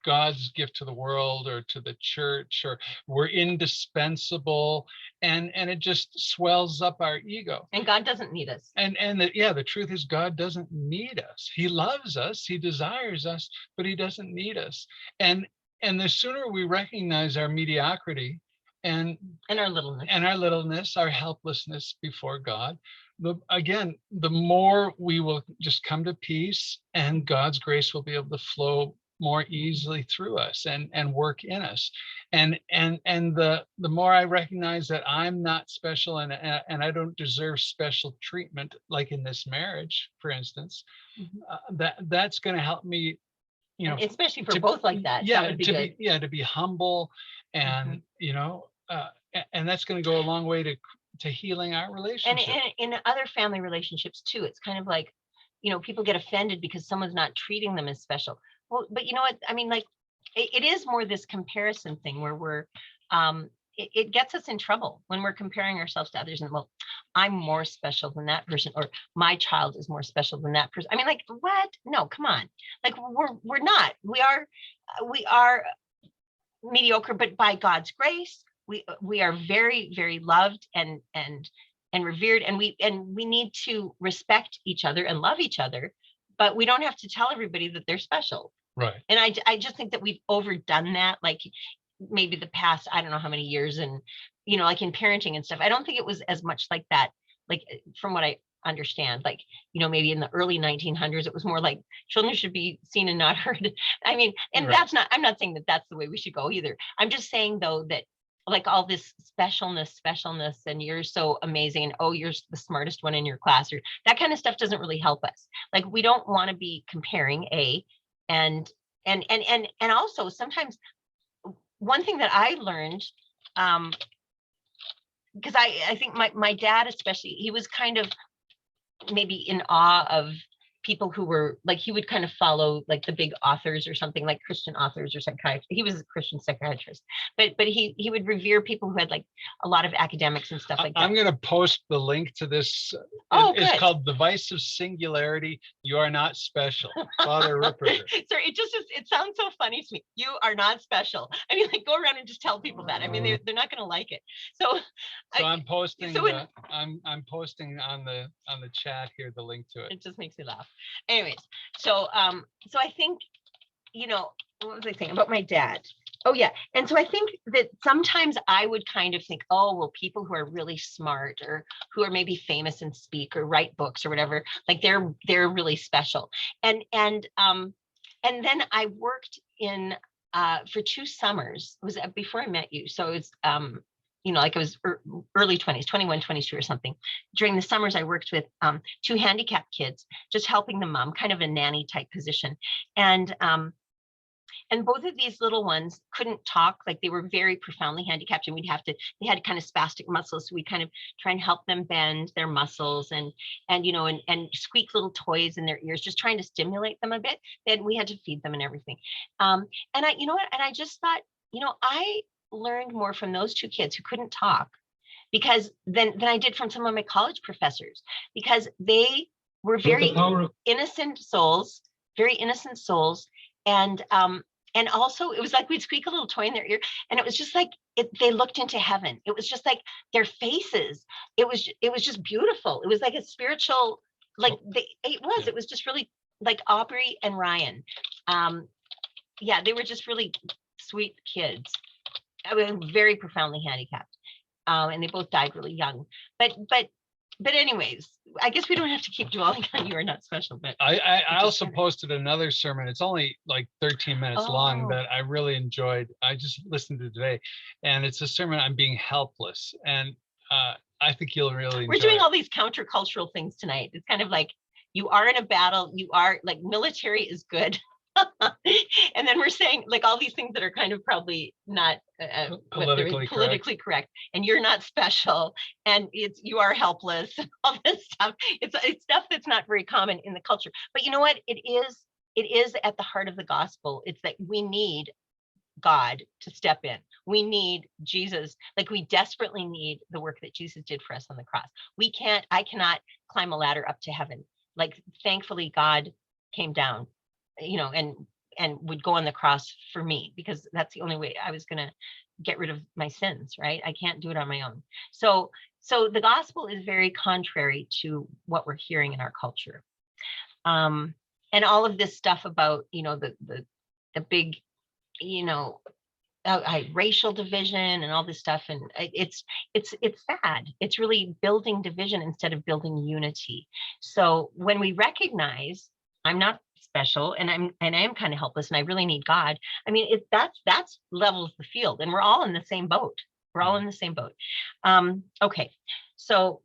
God's gift to the world or to the church, or we're indispensable, and it just swells up our ego. And God doesn't need us. The truth is, God doesn't need us. He loves us, he desires us, but he doesn't need us. And the sooner we recognize our mediocrity and our littleness, our helplessness before God, the more we will just come to peace, and God's grace will be able to flow more easily through us and work in us. And the more I recognize that I'm not special, and I don't deserve special treatment, like in this marriage, for instance, that's going to help me, and especially for both like that. Yeah, that would be good. To be humble, and and that's going to go a long way to healing our relationship. And in other family relationships too, it's kind of like, people get offended because someone's not treating them as special. Well, but you know what? I mean, like, it is more this comparison thing where we're, it gets us in trouble when we're comparing ourselves to others, and, well, I'm more special than that person, or my child is more special than that person. I mean, like, what? No, come on. Like, we're not. We are mediocre, but by God's grace, we are very, very loved and revered, and we need to respect each other and love each other, but we don't have to tell everybody that they're special. Right. And I just think that we've overdone that, like maybe the past, I don't know how many years, and like in parenting and stuff. I don't think it was as much like that, like from what I understand, like, maybe in the early 1900s, it was more like children should be seen and not heard. I mean, and right. I'm not saying that that's the way we should go either. I'm just saying, though, that like all this specialness, and you're so amazing, and oh, you're the smartest one in your class, or that kind of stuff doesn't really help us. Like, we don't want to be comparing, and also sometimes one thing that I learned, because I think my dad especially, he was kind of maybe in awe of people who were like, he would kind of follow like the big authors or something, like Christian authors or psychiatrists. He was a Christian psychiatrist, but he would revere people who had like a lot of academics and stuff like that. I'm going to post the link to this. It's called The Vice of Singularity. You are not special. Father Ripperger. Sorry, it sounds so funny to me. You are not special. I mean, like, go around and just tell people that. I mean, they're not going to like it. So I'm posting. I'm posting on the chat here the link to it. It just makes me laugh. Anyways, so I think, what was I saying about my dad? Oh yeah. And so I think that sometimes I would kind of think, oh, well, people who are really smart, or who are maybe famous and speak or write books or whatever, like they're really special. And then I worked in for 2 summers. It was before I met you. So it's like I was early 20s, 21, 22 or something. During the summers, I worked with 2 handicapped kids, just helping the mom, kind of a nanny type position. And both of these little ones couldn't talk, like they were very profoundly handicapped, and they had kind of spastic muscles. So we kind of try and help them bend their muscles and squeak little toys in their ears, just trying to stimulate them a bit. Then we had to feed them and everything. And I just thought, I learned more from those 2 kids who couldn't talk than I did from some of my college professors, because they were very innocent souls, and also it was like we'd squeak a little toy in their ear, and it was just like they looked into heaven. It was just like their faces. It was just beautiful. It was like a spiritual, like it was just really like Aubrey and Ryan. They were just really sweet kids. I mean, very profoundly handicapped, and they both died really young. But anyways, I guess we don't have to keep dwelling on you are not special. But I also posted another sermon. It's only like 13 minutes long, that I really enjoyed. I just listened to today, and it's a sermon on being helpless, and I think you'll really enjoy. We're doing all these countercultural things tonight. It's kind of like, you are in a battle. You are like, military is good. And then we're saying like all these things that are kind of probably not politically correct, and you're not special, and you are helpless, and all this stuff. It's stuff that's not very common in the culture. But you know what? It is at the heart of the gospel. It's that we need God to step in. We need Jesus. Like, we desperately need the work that Jesus did for us on the cross. I cannot climb a ladder up to heaven. Like, thankfully God came down, and would go on the cross for me, because that's the only way I was going to get rid of my sins, right? I can't do it on my own. So the gospel is very contrary to what we're hearing in our culture. And all of this stuff about, the big, racial division and all this stuff. And it's sad. It's really building division instead of building unity. So when we recognize I'm not special and I am kind of helpless and I really need God, I mean, that's levels the field, and we're all in the same boat. We're all in the same boat. Okay. So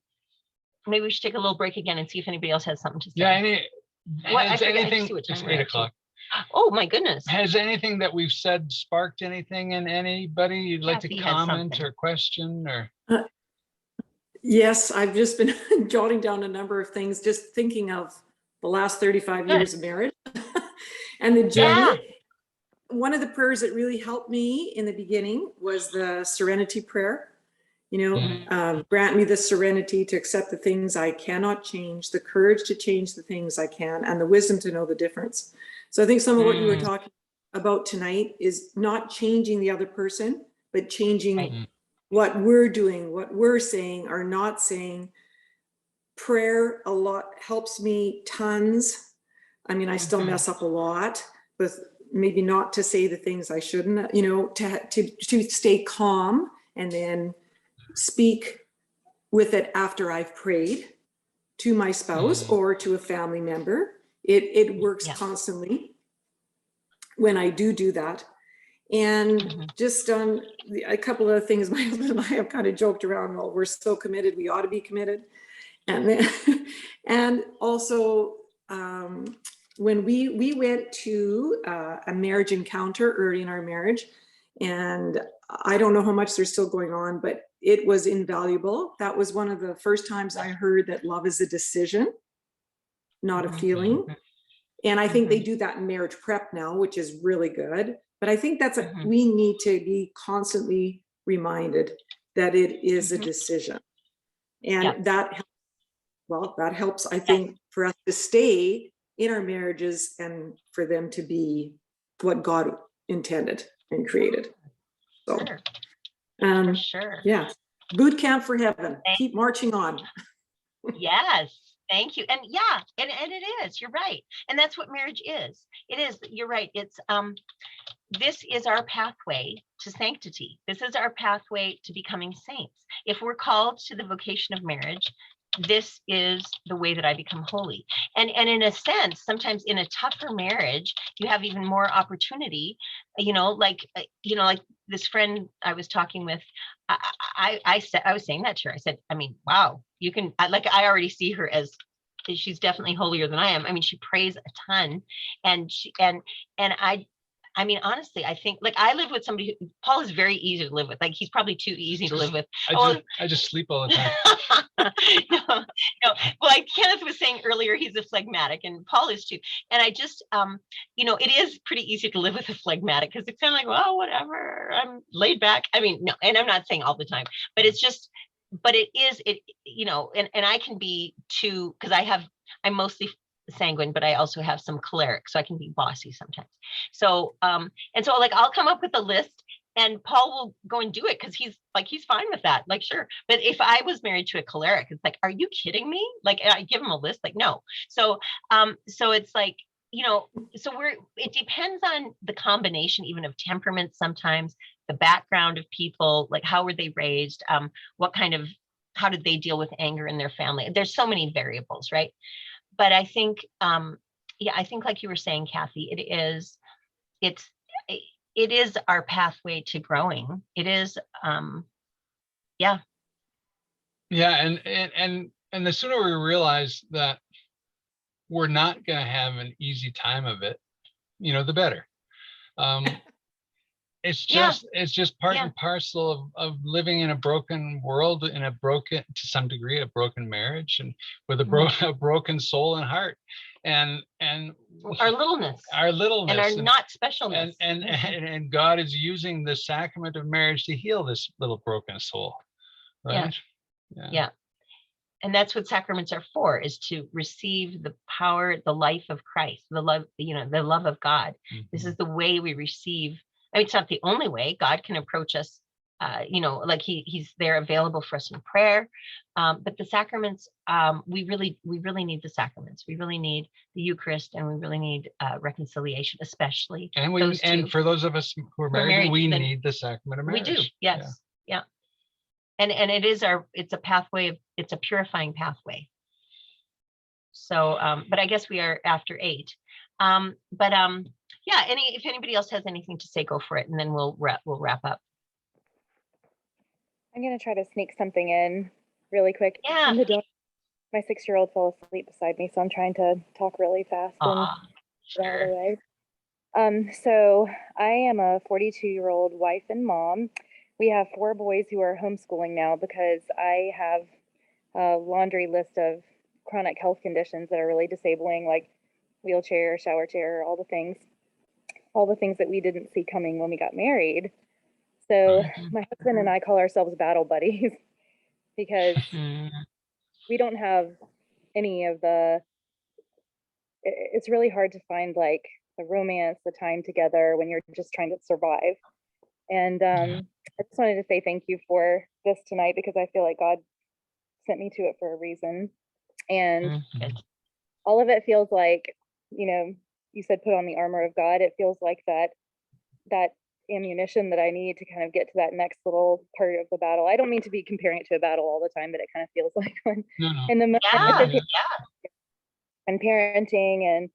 maybe we should take a little break again and see if anybody else has something to say. Yeah. Anything? It's It's 8 o'clock. Oh my goodness. Has anything that we've said sparked anything in anybody you'd like Kathy to has comment something. or question or? Yes, I've just been jotting down a number of things, just thinking of the last 35 Good. years of marriage and the journey. Yeah. One of the prayers that really helped me in the beginning was the serenity prayer. Grant me the serenity to accept the things I cannot change, the courage to change the things I can, and the wisdom to know the difference. So I think some of what you were talking about tonight is not changing the other person, but changing what we're doing, what we're saying or not saying. Prayer a lot helps me tons. I mean, I still mess up a lot with maybe not to say the things I shouldn't, to stay calm and then speak with it after I've prayed to my spouse or to a family member. It works constantly when I do that. And just on a couple of things, my husband and I have kind of joked around, well, we're so committed, we ought to be committed. And then, and also when we went to a marriage encounter early in our marriage, and I don't know how much they're still going on, but it was invaluable. That was one of the first times I heard that love is a decision, not a feeling. And I think they do that in marriage prep now, which is really good. But I think that's we need to be constantly reminded that it is a decision. And that helps, I think, for us to stay in our marriages and for them to be what God intended and created. So, for sure. Yeah, boot camp for heaven. Keep marching on. Yes, thank you. And and it is. You're right. And that's what marriage is. It is. You're right. It's this is our pathway to sanctity. This is our pathway to becoming saints. If we're called to the vocation of marriage, this is the way that I become holy. And in a sense, sometimes in a tougher marriage, you have even more opportunity, like this friend I was talking with, I was saying that to her. I said, I mean, wow, you can, I already see her as, she's definitely holier than I am. I mean, she prays a ton, and I mean, honestly, I think, I live with somebody who, Paul is very easy to live with. He's probably too easy to live with. I just sleep all the time. No. Well, Kenneth was saying earlier, he's a phlegmatic, and Paul is too. And I just, it is pretty easy to live with a phlegmatic, because it's kind of like, well, whatever, I'm laid back. I mean, no, and I'm not saying all the time, but it's just, but it is, and I can be too, because I'm mostly sanguine, but I also have some choleric, so I can be bossy sometimes. So I'll come up with a list, and Paul will go and do it, because he's fine with that. Sure. But if I was married to a choleric, it's like, are you kidding me? I give him a list, no. So it's like, so it depends on the combination even of temperaments sometimes, the background of people, how were they raised, how did they deal with anger in their family? There's so many variables, right? But I think, I think like you were saying, Kathy, it is our pathway to growing. It is, yeah. Yeah, and the sooner we realize that we're not going to have an easy time of it, the better. It's just part and parcel of living in a broken world, to some degree, a broken marriage, and with a broken soul and heart, and our littleness, and our not specialness, and God is using the sacrament of marriage to heal this little broken soul, right? Yeah. And that's what sacraments are for, is to receive the power, the life of Christ, the love, the love of God. This is the way we receive. I mean, it's not the only way. God can approach us, like he's there available for us in prayer. But the sacraments, we really need the sacraments. We really need the Eucharist, and we really need reconciliation, especially. And for those of us who are married, we need the sacrament of marriage. We do, yes, yeah. And it's a pathway, it's a purifying pathway. So, but I guess we are after 8. Yeah, if anybody else has anything to say, go for it, and then we'll wrap up. I'm gonna try to sneak something in really quick. Yeah. My 6-year-old fell asleep beside me, so I'm trying to talk really fast and get out of the way. So I am a 42-year-old wife and mom. We have 4 boys who are homeschooling now because I have a laundry list of chronic health conditions that are really disabling, like wheelchair, shower chair, all the things that we didn't see coming when we got married. So my husband and I call ourselves battle buddies because we don't have any of it's really hard to find like the romance, the time together when you're just trying to survive. And I just wanted to say thank you for this tonight, because I feel like God sent me to it for a reason. And all of it feels like, you said put on the armor of God. It feels like that ammunition that I need to kind of get to that next little part of the battle. I don't mean to be comparing it to a battle all the time, but it kind of feels like one. In the moment and parenting and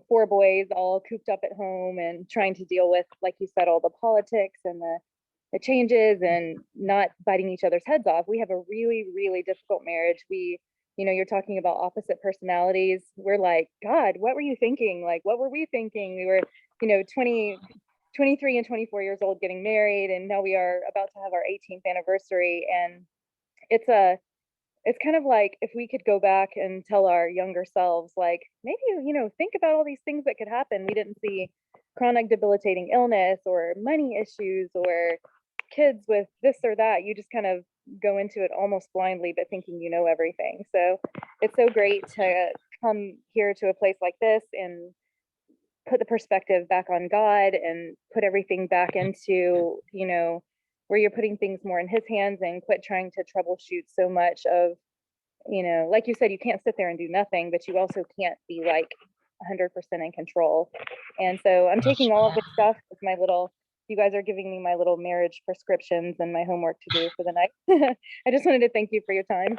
4 boys all cooped up at home and trying to deal with, like you said, all the politics and the changes and not biting each other's heads off. We have a really, really difficult marriage. You're talking about opposite personalities. We're like, God, what were you thinking? Like, what were we thinking? We were, 23 and 24 years old getting married, and now we are about to have our 18th anniversary. And it's kind of like if we could go back and tell our younger selves, like, maybe, think about all these things that could happen. We didn't see chronic debilitating illness or money issues or kids with this or that. You just kind of go into it almost blindly, but thinking you know everything. So it's so great to come here to a place like this and put the perspective back on God and put everything back into, where you're putting things more in his hands and quit trying to troubleshoot so much of, like you said, you can't sit there and do nothing, but you also can't be like 100% in control. And so I'm taking all of this stuff with you guys are giving me my little marriage prescriptions and my homework to do for the night. I just wanted to thank you for your time.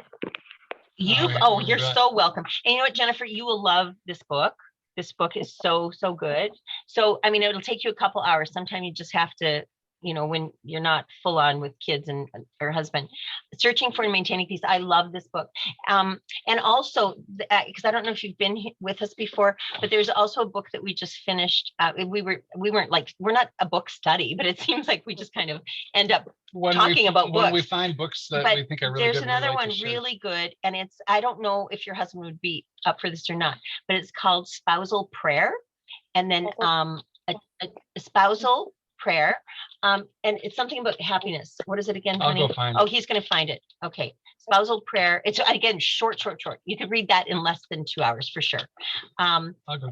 You're so welcome. And you know what, Jennifer, you will love this book. This book is so good. So, I mean, it'll take you a couple hours. Sometimes you just have to, when you're not full on with kids and or husband. Searching for and Maintaining Peace. I love this book. And also, because I don't know if you've been with us before, but there's also a book that we just finished. We're not a book study, but it seems like we just kind of end up talking about books. When we find books that we think are really good. There's another one really good, and I don't know if your husband would be up for this or not, but it's called Spousal Prayer. And then a spousal prayer. And it's something about happiness. What is it again, honey? I'll go find it. He's going to find it. Okay. Spousal prayer. It's again, short. You could read that in less than 2 hours for sure.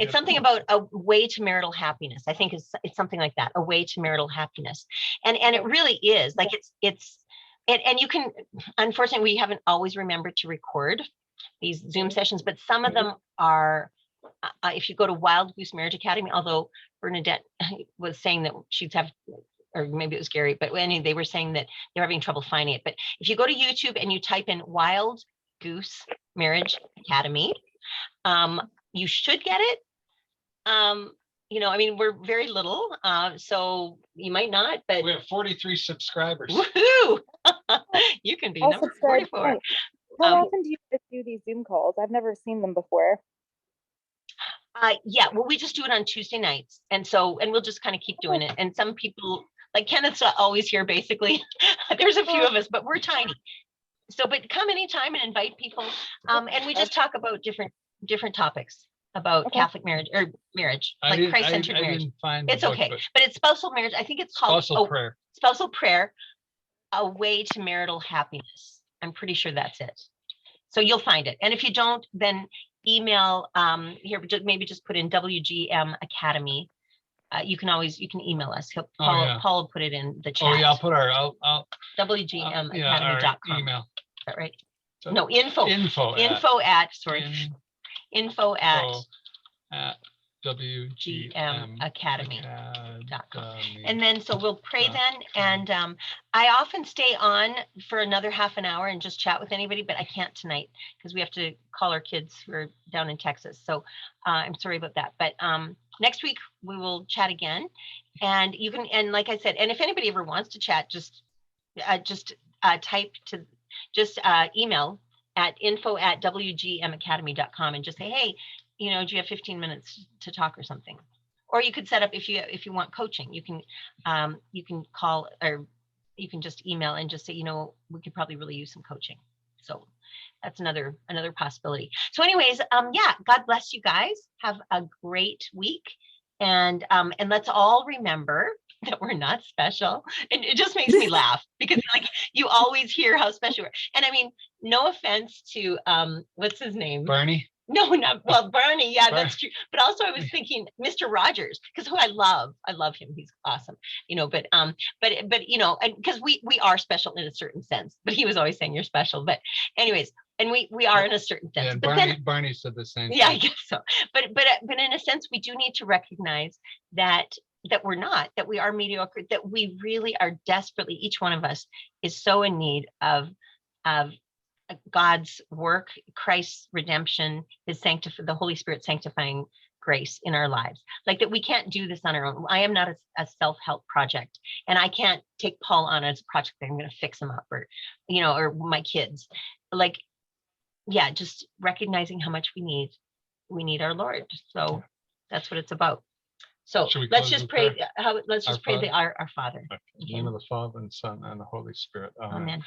It's something about a way to marital happiness. I think it's something like that. A way to marital happiness. And it really is like and you can, unfortunately, we haven't always remembered to record these Zoom sessions, but some of them are, if you go to Wild Goose Marriage Academy, although Bernadette was saying that she'd have, or maybe it was Gary, but anyway, they were saying that they're having trouble finding it. But if you go to YouTube and you type in Wild Goose Marriage Academy, you should get it. I mean, we're very little, so you might not, but we have 43 subscribers. Woohoo! You can be number 44. How often do you guys do these Zoom calls? I've never seen them before. Yeah, well, we just do it on Tuesday nights. And we'll just kind of keep doing it. And some people, like Kenneth's always here, basically. There's a few of us, but we're tiny. So, but come anytime and invite people. And we just talk about different topics about Catholic marriage or marriage, like Christ-centered marriage. It's okay, but it's spousal marriage. I think it's called Spousal Prayer, A Way to Marital Happiness. I'm pretty sure that's it. So you'll find it. And if you don't, then email here, maybe just put in WGM Academy. You can email us. Paul will put it in the chat. Oh yeah, I'll put our WGMacademy.com. email. Is that right? So No, info at WGMacademy.com. And then, so we'll pray then. And I often stay on for another half an hour and just chat with anybody, but I can't tonight because we have to call our kids who are down in Texas. So I'm sorry about that. But next week we will chat again. And you can, and like I said, and if anybody ever wants to chat, just email at info@wgmacademy.com and just say, hey, do you have 15 minutes to talk or something? Or you could set up, if you want coaching, you can call, or you can just email and just say, we could probably really use some coaching. So that's another possibility. So anyways, God bless you guys. Have a great week. And let's all remember that we're not special. And it just makes me laugh because you always hear how special we are. And I mean, no offense to what's his name? Bernie. No, Barney. Yeah, that's true. But also I was thinking Mr. Rogers, because who I love him. He's awesome, but and because we are special in a certain sense, but he was always saying you're special. But anyways, and we are in a certain sense. Yeah, but Barney said the same. Yeah, thing. I guess so. But in a sense, we do need to recognize that we're not, that we are mediocre, that we really are desperately, each one of us is so in need of God's work, Christ's redemption, the Holy Spirit sanctifying grace in our lives. Like that we can't do this on our own. I am not a self-help project, and I can't take Paul on as a project that I'm going to fix him up, or my kids. Just recognizing how much we need our Lord. So that's what it's about. So let's just pray. Let's just pray our Father. Okay. In the name of the Father and Son and the Holy Spirit. Amen. Amen.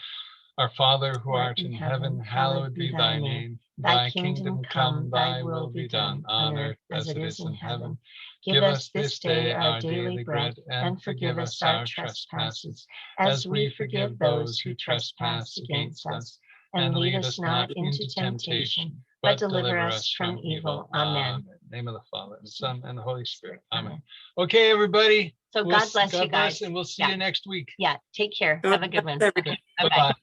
Our Father who art in heaven, hallowed be thy name. Thy kingdom come, thy will be done on earth as it is in heaven. Give us this day our daily bread, and forgive us our trespasses, as we forgive those who trespass against us. And lead us not into temptation, but deliver us from evil. Amen. In the name of the Father, and the Son, and the Holy Spirit. Amen. Okay, everybody. So God bless you guys. And we'll see you next week. Yeah, take care. Have a good one. Everybody. Bye-bye.